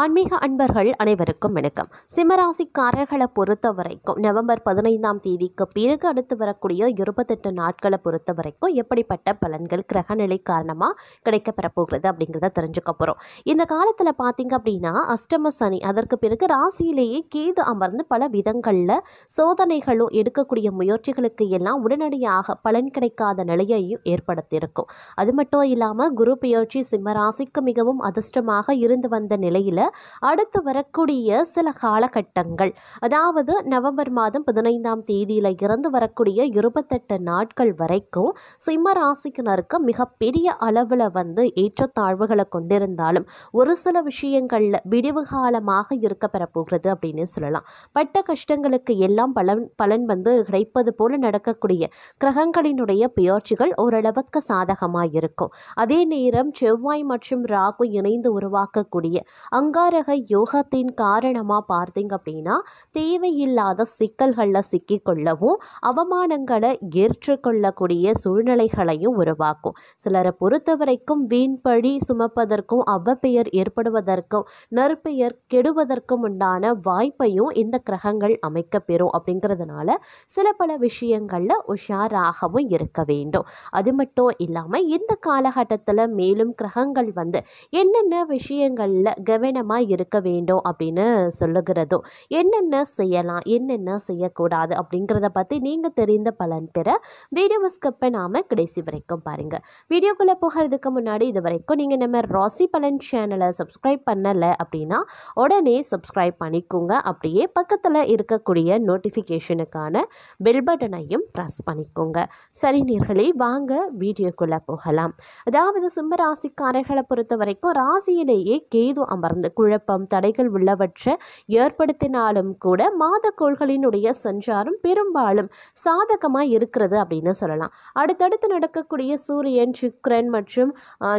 ஆன்மீக அன்பர்கள் அனைவருக்கும் வணக்கம். சிம்மராசிக்காரர்களை பொறுத்த வரைக்கும் நவம்பர் 15ஆம் தேதிக்கு பிறகு அடுத்து வரக்கூடிய 28 நாட்களை பொறுத்த வரைக்கும் எப்படிப்பட்ட பலன்கள் கிரகநிலை காரணமாக கிடைக்கப்பெற போகிறது அப்படிங்கிறத தெரிஞ்சுக்க போகிறோம். இந்த காலத்தில் பார்த்தீங்க அப்படின்னா அஷ்டம சனி, அதற்கு பிறகு ராசியிலேயே கேது அமர்ந்து பல விதங்களில் சோதனைகளும் எடுக்கக்கூடிய முயற்சிகளுக்கு எல்லாம் உடனடியாக பலன் கிடைக்காத நிலையையும் ஏற்படுத்தியிருக்கும். அது மட்டும் இல்லாமல் குரு பெயர்ச்சி சிம்மராசிக்கு மிகவும் அதிர்ஷ்டமாக இருந்து வந்த நிலையில் அடுத்து வரக்கூடிய சில காலகட்டங்கள், அதாவது நவம்பர் மாதம் 15ஆம் தேதியில இருந்து வரக்கூடிய 28 நாட்கள் வரைக்கும் சிம்ம ராசிக்கினருக்கு மிகப்பெரிய அளவில் ஏற்றத்தாழ்வுகளை கொண்டிருந்தாலும் ஒரு சில விஷயங்கள்ல விடிவு காலமாக இருக்க பெறப்போகிறது அப்படின்னு சொல்லலாம். பட்ட கஷ்டங்களுக்கு எல்லாம் பலன் கிடைப்பது போல நடக்கக்கூடிய கிரகங்களினுடைய பெயர்ச்சிகள் ஓரளவுக்கு சாதகமாக இருக்கும். அதே நேரம் செவ்வாய் மற்றும் ராகு இணைந்து உருவாக்கக்கூடிய அங்காரக யோகத்தின் காரணமாக பார்த்தீங்க அப்படின்னா தேவையில்லாத சிக்கல்களில் சிக்கிக்கொள்ளவும் அவமானங்களை ஏற்றுக்கொள்ளக்கூடிய சூழ்நிலைகளையும் உருவாக்கும். சிலரை பொறுத்த வரைக்கும் வீண்பழி சுமப்பதற்கும் அவப்பெயர் ஏற்படுவதற்கும் நற்பெயர் கெடுவதற்கும் உண்டான வாய்ப்பையும் இந்த கிரகங்கள் அமைக்க பெறும். அப்படிங்கிறதுனால சில பல விஷயங்களில் உஷாராகவும் இருக்க வேண்டும். அது மட்டும் இல்லாமல் இந்த காலகட்டத்தில் மேலும் கிரகங்கள் என்னென்ன விஷயங்களில் கவனமாக இருக்க வேண்டும் அப்படின்னு சொல்லுகிறதோ, என்னென்ன செய்யலாம் என்னென்ன செய்யக்கூடாது அப்படிங்கிறத பற்றி நீங்கள் தெரிந்த பலன் பெற வீடியோ ஸ்கிப்பை நாம கடைசி வரைக்கும் பாருங்கள். வீடியோக்குள்ளே போகிறதுக்கு முன்னாடி இது வரைக்கும் நீங்கள் நம்ம ராசி பலன் சேனலை சப்ஸ்கிரைப் பண்ணலை அப்படின்னா உடனே சப்ஸ்கிரைப் பண்ணிக்கோங்க. அப்படியே பக்கத்தில் இருக்கக்கூடிய நோட்டிஃபிகேஷனுக்கான பெல் பட்டனையும் ப்ரெஸ் பண்ணிக்கோங்க. சரி நேயர்களே, வாங்க வீடியோக்குள்ளே போகலாம். அதாவது சிம்ம ராசிக்காரர்களை பொறுத்த வரைக்கும் ராசியிலேயே கேது அமர்ந்து குழப்பம் தடைகள் உள்ளவற்றை ஏற்படுத்தினாலும் கூட மாதக்கோள்களினுடைய சஞ்சாரம் பெரும்பாலும் சாதகமாக இருக்கிறது அப்படின்னு சொல்லலாம். அடுத்தடுத்து நடக்கக்கூடிய சூரியன், சுக்கிரன் மற்றும்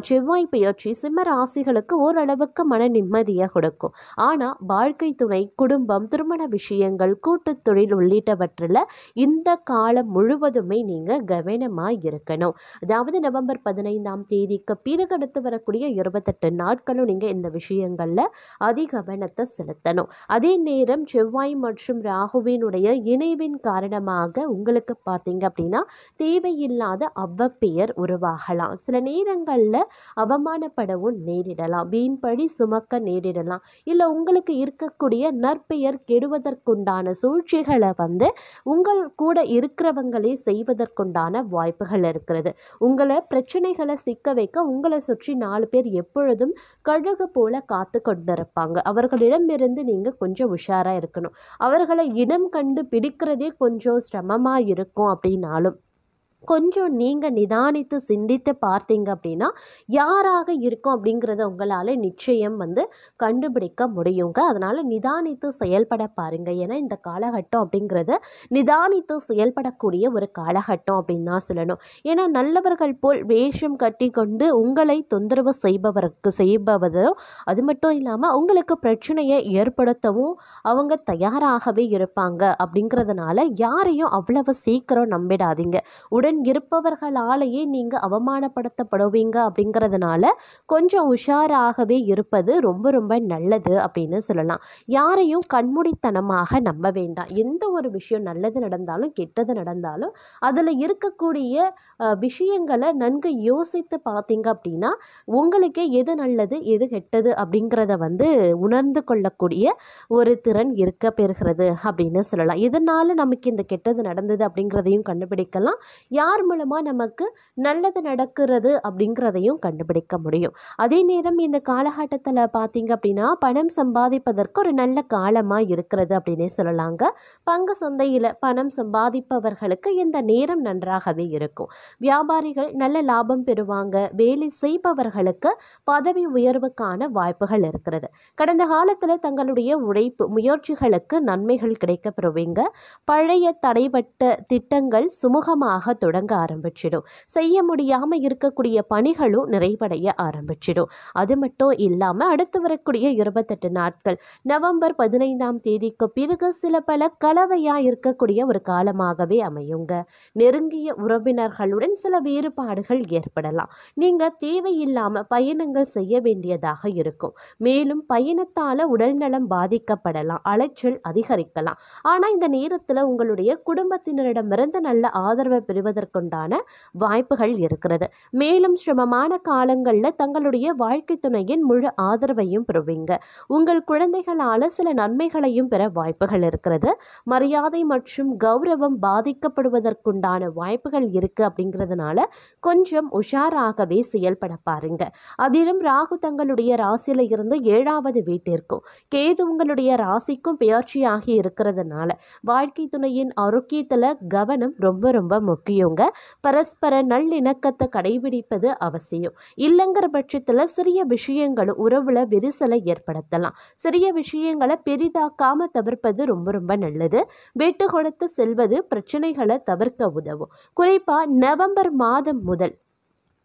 செவ்வாய் பெயர்ச்சி சிம்ம ராசிகளுக்கு ஓரளவுக்கு மன நிம்மதியை கொடுக்கும். ஆனால் வாழ்க்கை துணை, குடும்பம், திருமண விஷயங்கள், கூட்டு தொழில் உள்ளிட்டவற்றில் இந்த காலம் முழுவதுமே நீங்கள் கவனமாக இருக்கணும். அதாவது நவம்பர் 15ஆம் தேதிக்கு பிறகு அடுத்து வரக்கூடிய 28 நாட்களும் நீங்கள் இந்த விஷயங்களில் கவனத்தை செலுத்தணும். அதே நேரம் செவ்வாய் மற்றும் ராகுவினுடைய இணைவின் காரணமாக உங்களுக்கு பார்த்தீங்க அப்படின்னா தேவையில்லாத அவப்பெயர் உருவாகலாம். சில நேரங்களில் அவமானப்படவும் நேரிடலாம், வீண்பழி சுமக்க நேரிடலாம். இல்லை உங்களுக்கு இருக்கக்கூடிய நற்பெயர் கெடுவதற்குண்டான சூழ்ச்சிகளை உங்கள் கூட இருக்கிறவங்களே செய்வதற்குண்டான வாய்ப்புகள் இருக்கிறது. உங்களை பிரச்சனைகளை சிக்க வைக்க உங்களை சுற்றி 4 பேர் எப்பொழுதும் கழுகு போல காத்து கொண்டிருப்பாங்க. அவர்களிடமிருந்து நீங்கள் கொஞ்சம் உஷாராக இருக்கணும். அவர்களை இனம் கண்டு பிடிக்கிறதே கொஞ்சம் சிரமமாக இருக்கும். அப்படின்னாலும் கொஞ்சம் நீங்கள் நிதானித்து சிந்தித்து பார்த்தீங்க அப்படின்னா யாராக இருக்கும் அப்படிங்கிறத உங்களால் நிச்சயம் கண்டுபிடிக்க முடியுங்க. அதனால் நிதானித்து செயல்பட பாருங்கள். ஏன்னா இந்த காலகட்டம் அப்படிங்கிறது நிதானித்து செயல்படக்கூடிய ஒரு காலகட்டம் அப்படின்னு தான் சொல்லணும். ஏன்னா நல்லவர்கள் போல் வேஷம் கட்டி கொண்டு உங்களை தொந்தரவு செய்பவதோ அது மட்டும் இல்லாமல் உங்களுக்கு பிரச்சனையை ஏற்படுத்தவும் அவங்க தயாராகவே இருப்பாங்க. அப்படிங்கிறதுனால யாரையும் அவ்வளவு சீக்கிரம் நம்பிடாதீங்க. இருப்பவர்களாலேயே நீங்கள் அவமானப்படுத்தப்படுவீங்க. அப்படிங்கிறதுனால கொஞ்சம் உஷாராகவே இருப்பது ரொம்ப ரொம்ப நல்லது அப்படின்னு சொல்லலாம். யாரையும் கண்மூடித்தனமாக நம்ப வேண்டாம். எந்த ஒரு விஷயம் நல்லது நடந்தாலும் கெட்டது நடந்தாலும் அதில் இருக்கக்கூடிய விஷயங்களை நன்கு யோசித்து பார்த்தீங்க அப்படின்னா உங்களுக்கே எது நல்லது எது கெட்டது அப்படிங்கிறத உணர்ந்து கொள்ளக்கூடிய ஒரு திறன் இருக்க பெறுகிறது அப்படின்னு சொல்லலாம். இதனால நமக்கு இந்த கெட்டது நடந்தது அப்படிங்கிறதையும் கண்டுபிடிக்கலாம். யார் மூலமாக நமக்கு நல்லது நடக்கிறது அப்படிங்கிறதையும் கண்டுபிடிக்க முடியும். அதே நேரம் இந்த காலகட்டத்தில் பார்த்தீங்க அப்படின்னா பணம் சம்பாதிப்பதற்கு ஒரு நல்ல காலமாக இருக்கிறது அப்படின்னே சொல்லலாங்க. பங்கு சந்தையில் பணம் சம்பாதிப்பவர்களுக்கு இந்த நேரம் நன்றாகவே இருக்கும். வியாபாரிகள் நல்ல லாபம் பெறுவாங்க. வேலை செய்பவர்களுக்கு பதவி உயர்வுக்கான வாய்ப்புகள் இருக்கிறது. கடந்த காலத்தில் தங்களுடைய உழைப்பு முயற்சிகளுக்கு நன்மைகள் கிடைக்க பெறுவீங்க. பழைய தடைப்பட்ட திட்டங்கள் சுமூகமாக தொடங்க ஆரம்பிச்சிடும். செய்ய முடியாமல் இருக்கக்கூடிய பணிகளும் நிறைவடைய ஆரம்பிச்சிடும். அது மட்டும் இல்லாமல் அடுத்து வரக்கூடிய 28 நாட்கள் நவம்பர் 15ஆம் தேதிக்கு பிறகு சில பல கலவையாக இருக்கக்கூடிய ஒரு காலமாகவே அமையுங்க. நெருங்கிய உறவினர்களுடன் சில வேறுபாடுகள் ஏற்படலாம். நீங்கள் தேவையில்லாமல் பயணங்கள் செய்ய வேண்டியதாக இருக்கும். மேலும் பயணத்தால் உடல்நலம் பாதிக்கப்படலாம், அலைச்சல் அதிகரிக்கலாம். ஆனால் இந்த நேரத்தில் உங்களுடைய குடும்பத்தினரிடமிருந்து நல்ல ஆதரவை பெறுவதற்குண்டான வாய்ப்புகள் இருக்கிறது. மேலும் சிரமமான காலங்களில் தங்களுடைய வாழ்க்கை துணையின் முழு ஆதரவையும் பெறுவீங்க. உங்கள் குழந்தைகளால் சில நன்மைகளையும் பெற வாய்ப்புகள் இருக்கிறது. மரியாதை மற்றும் கௌரவம் பாதிக்கப்படுவதற்குண்டான வாய்ப்புகள் இருக்கு. அப்படிங்கிறதுனால கொஞ்சம் உஷாராகவே செயல்பட பாருங்க. அதிலும் ராகு தங்களுடைய ராசியில இருந்து 7வது வீட்டிற்கும், கேது உங்களுடைய ராசிக்கும் பெயர்ச்சியாகி இருக்கிறதுனால வாழ்க்கை துணையின் ஆரோக்கியத்துல கவனம் ரொம்ப ரொம்ப முக்கியங்க. பரஸ்பர நல்லிணக்கத்தை கடைபிடிப்பது அவசியம். இல்லைங்கிற பட்சத்துல சிறிய விஷயங்களும் உறவுல விரிசலை ஏற்படுத்தலாம். சிறிய விஷயங்களை பெரிதாக்காம தவிர்ப்பது ரொம்ப ரொம்ப நல்லது. விட்டு கொடுத்து செல்வது பிரச்சனைகளை தவிர்க்க உதவும். குறிப்பா நவம்பர் மாதம் முதல்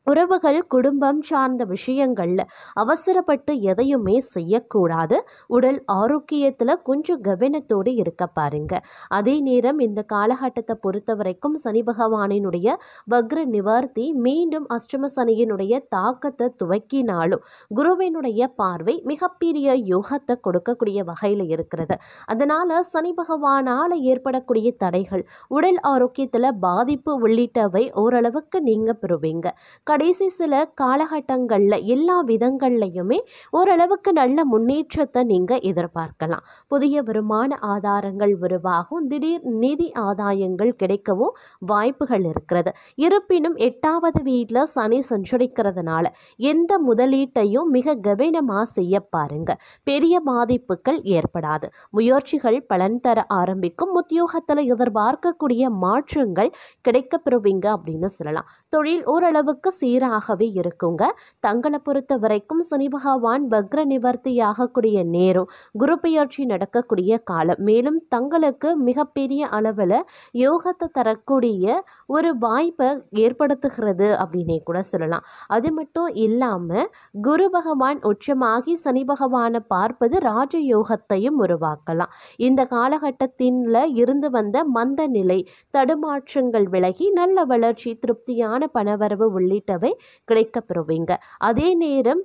உறவுகள், குடும்பம் சார்ந்த விஷயங்கள்ல அவசரப்பட்டு எதையுமே செய்யக்கூடாது. உடல் ஆரோக்கியத்தில் கொஞ்சம் கவனத்தோடு இருக்க பாருங்க. அதே நேரம் இந்த காலகட்டத்தை பொறுத்த வரைக்கும் சனி பகவானினுடைய வக்ர நிவர்த்தி மீண்டும் அஷ்டம சனியினுடைய தாக்கத்தை துவக்கினாலும் குருவினுடைய பார்வை மிகப்பெரிய யோகத்தை கொடுக்கக்கூடிய வகையில் இருக்கிறது. அதனால சனி பகவானால் ஏற்படக்கூடிய தடைகள், உடல் ஆரோக்கியத்தில் பாதிப்பு உள்ளிட்டவை ஓரளவுக்கு நீங்க பெறுவீங்க. கடைசி சில காலகட்டங்களில் எல்லா விதங்கள்லையுமே ஓரளவுக்கு நல்ல முன்னேற்றத்தை நீங்கள் எதிர்பார்க்கலாம். புதிய வருமான ஆதாரங்கள் உருவாகும். திடீர் நிதி ஆதாயங்கள் கிடைக்கவும் வாய்ப்புகள் இருக்கிறது. இருப்பினும் 8வது வீட்டில் சனி சஞ்சரிக்கிறதுனால எந்த முதலீட்டையும் மிக கவனமாக செய்ய பாருங்க. பெரிய பாதிப்புகள் ஏற்படாது. முயற்சிகள் பலன் தர ஆரம்பிக்கும். உத்தியோகத்தில் எதிர்பார்க்கக்கூடிய மாற்றங்கள் கிடைக்கப்பெறுவீங்க அப்படின்னு சொல்லலாம். தொழில் ஓரளவுக்கு சீராகவே இருக்குங்க. தங்களை பொறுத்த வரைக்கும் சனி பகவான் வக்ர நிவர்த்தி ஆகக்கூடிய நேரம், குரு பெயர்ச்சி நடக்கக்கூடிய காலம். மேலும் தங்களுக்கு மிகப்பெரிய அளவில் யோகத்தை தரக்கூடிய ஒரு வாய்ப்பை ஏற்படுத்துகிறது அப்படின்னே கூட சொல்லலாம். அது மட்டும் இல்லாமல் குரு பகவான் உச்சமாகி சனி பகவானை பார்ப்பது ராஜயோகத்தையும் உருவாக்கலாம். இந்த காலகட்டத்தில் இருந்து வந்த மந்த நிலை, தடுமாற்றங்கள் விலகி நல்ல வளர்ச்சி, திருப்தியான பணவரவு உள்ளிட்டவை கிடைக்கப்பெறுவீங்க. அதே நேரம்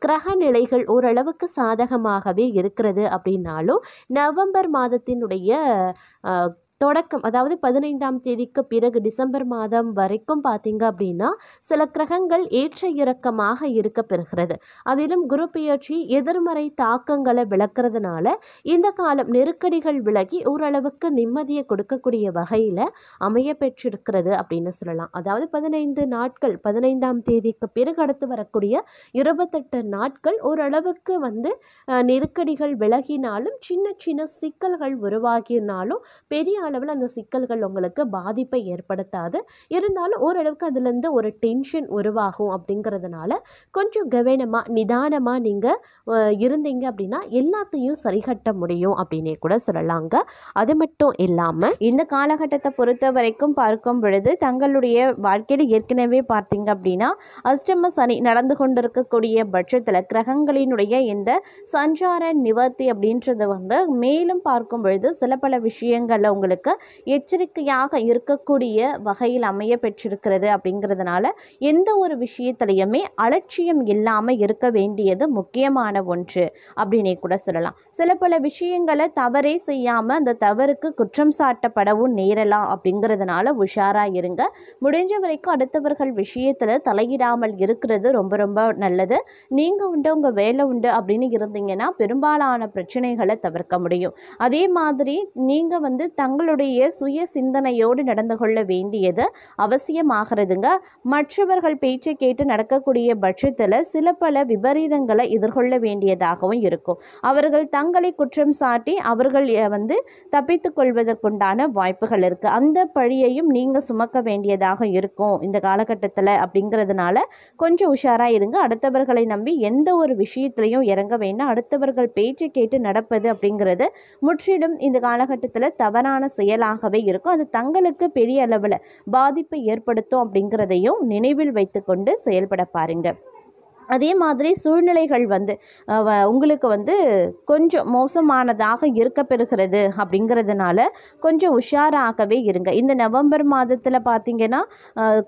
கிரக நிலைகள் ஓரளவுக்கு சாதகமாகவே இருக்கிறது அப்படின்னாலும் நவம்பர் மாதத்தினுடைய தொடக்கம், அதாவது 15ஆம் தேதிக்கு பிறகு டிசம்பர் மாதம் வரைக்கும் பார்த்தீங்க அப்படின்னா சில கிரகங்கள் ஏற்ற இறக்கமாக இருக்க பெறுகிறது. அதிலும் குரு பெயர்ச்சி எதிர்மறை தாக்கங்களை விளக்குறதுனால இந்த காலம் நெருக்கடிகள் விலகி ஓரளவுக்கு நிம்மதியை கொடுக்கக்கூடிய வகையில் அமைய பெற்றிருக்கிறது அப்படின்னு சொல்லலாம். அதாவது 15 நாட்கள், 15ஆம் தேதிக்கு பிறகு அடுத்து வரக்கூடிய 28 நாட்கள் ஓரளவுக்கு நெருக்கடிகள் விலகினாலும் சின்ன சின்ன சிக்கல்கள் உருவாகினாலும் பெரிய அளவில் அந்த சிக்கல்கள் உங்களுக்கு பாதிப்பை ஏற்படுத்தாது. இருந்தாலும் ஓரளவுக்கு அதுலேருந்து ஒரு டென்ஷன் உருவாகும். அப்படிங்கிறதுனால கொஞ்சம் கவனமாக நிதானமாக நீங்கள் இருந்தீங்க அப்படின்னா எல்லாத்தையும் சரிகட்ட முடியும் அப்படின்னே கூட சொல்லலாங்க. அது மட்டும் இல்லாமல் இந்த காலகட்டத்தை பொறுத்த வரைக்கும் பார்க்கும் பொழுது தங்களுடைய வாழ்க்கையில் ஏற்கனவே பார்த்தீங்க அப்படின்னா அஷ்டம சனி நடந்து கொண்டிருக்கக்கூடிய பட்சத்தில் கிரகங்களினுடைய இந்த சஞ்சார நிவர்த்தி அப்படின்றது மேலும் பார்க்கும் பொழுது சில பல விஷயங்களில் உங்களுக்கு எச்சரிக்கையாக இருக்கக்கூடிய வகையில் அமைய பெற்றிருக்கிறது. அப்படிங்கிறதுனால எந்த ஒரு விஷயத்திலையுமே அலட்சியம் இல்லாமல் இருக்க வேண்டியது முக்கியமான ஒன்று அப்படின்னே கூட சொல்லலாம். சில பல விஷயங்களை தவறே செய்யாமல் அந்த தவறுக்கு குற்றம் சாட்டப்படவும் நேரலாம். அப்படிங்கிறதுனால உஷாராக இருங்க. முடிஞ்ச வரைக்கும் அடுத்தவர்கள் விஷயத்தில் தலையிடாமல் இருக்கிறது ரொம்ப ரொம்ப நல்லது. நீங்கள் உண்டு, உங்கள் வேலை உண்டு அப்படின்னு இருந்தீங்கன்னா பெரும்பாலான பிரச்சனைகளை தவிர்க்க முடியும். அதே மாதிரி நீங்கள் தங்களுடைய சுய சிந்தனையோடு நடந்து கொள்ள வேண்டியது அவசியமாகிறதுங்க. மற்றவர்கள் பேச்சை கேட்டு நடக்கக்கூடிய பட்சத்தில் சில பல விபரீதங்களை எதிர்கொள்ள வேண்டியதாகவும் இருக்கும். அவர்கள் தங்களை குற்றம் சாட்டி அவர்கள் தப்பித்துக் கொள்வதற்குண்டான வாய்ப்புகள் இருக்குது. அந்த பழியையும் நீங்கள் சுமக்க வேண்டியதாக இருக்கும் இந்த காலகட்டத்தில். அப்படிங்கிறதுனால கொஞ்சம் உஷாராக இருங்க. அடுத்தவர்களை நம்பி எந்த ஒரு விஷயத்திலையும் இறங்க வேண்டாம். அடுத்தவர்கள் பேச்சை கேட்டு நடப்பது அப்படிங்கிறது முற்றிலும் இந்த காலகட்டத்தில் தவறான செயலாகவே இருக்கும். அது தங்களுக்கு பெரிய அளவில் பாதிப்பை ஏற்படுத்தும் அப்படிங்கிறதையும் நினைவில் வைத்துக்கொண்டு செயல்பட பாருங்க. அதே மாதிரி சூழ்நிலைகள் உங்களுக்கு கொஞ்சம் மோசமானதாக இருக்க பெறுகிறது அப்படிங்கிறதுனால கொஞ்சம் உஷாராகவே இருங்க. இந்த நவம்பர் மாதத்தில் பார்த்தீங்கன்னா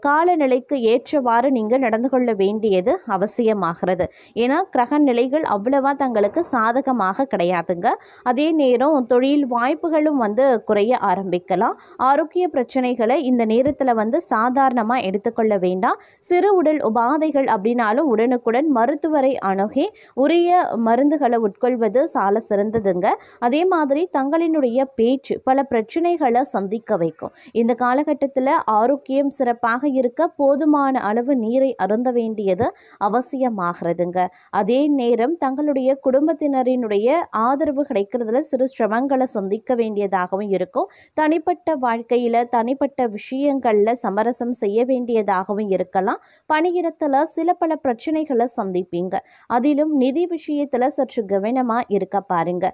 காலநிலைக்கு ஏற்றவாறு நீங்கள் நடந்து கொள்ள வேண்டியது அவசியமாகிறது. ஏன்னா கிரக நிலைகள் அவ்வளவா தங்களுக்கு சாதகமாக கிடையாதுங்க. அதே நேரம் தொழில் வாய்ப்புகளும் குறைய ஆரம்பிக்கலாம். ஆரோக்கிய பிரச்சனைகளை இந்த நேரத்தில் சாதாரணமாக எடுத்துக்கொள்ள வேண்டாம். சிறு உடல் உபாதைகள் அப்படின்னாலும் உடனுக்குடன் மருத்துவரை அணுகி உரிய மருந்துகளை உட்கொள்வது சால சிறந்ததுங்க. அதே மாதிரி தங்களினுடைய பேச்சு பல பிரச்சனைகளை சந்திக்க வைக்கும். இந்த காலகட்டத்தில் ஆரோக்கியம் சிறப்பாக இருக்க போதுமான அளவு நீரை அருந்த வேண்டியது அவசியமாகிறதுங்க. அதே நேரம் தங்களுடைய குடும்பத்தினரினுடைய ஆதரவு கிடைக்கிறதுல சிறு சிரமங்களை சந்திக்க வேண்டியதாகவும் இருக்கும். தனிப்பட்ட வாழ்க்கையில் தனிப்பட்ட விஷயங்களில் சமரசம் செய்ய வேண்டியதாகவும் இருக்கலாம். பணியிடத்தில் சில பல பிரச்சனைகளை சந்திப்பீங்க. அதிலும் நிதி விஷயத்தில் சற்று கவனமாக இருக்க பாருங்க.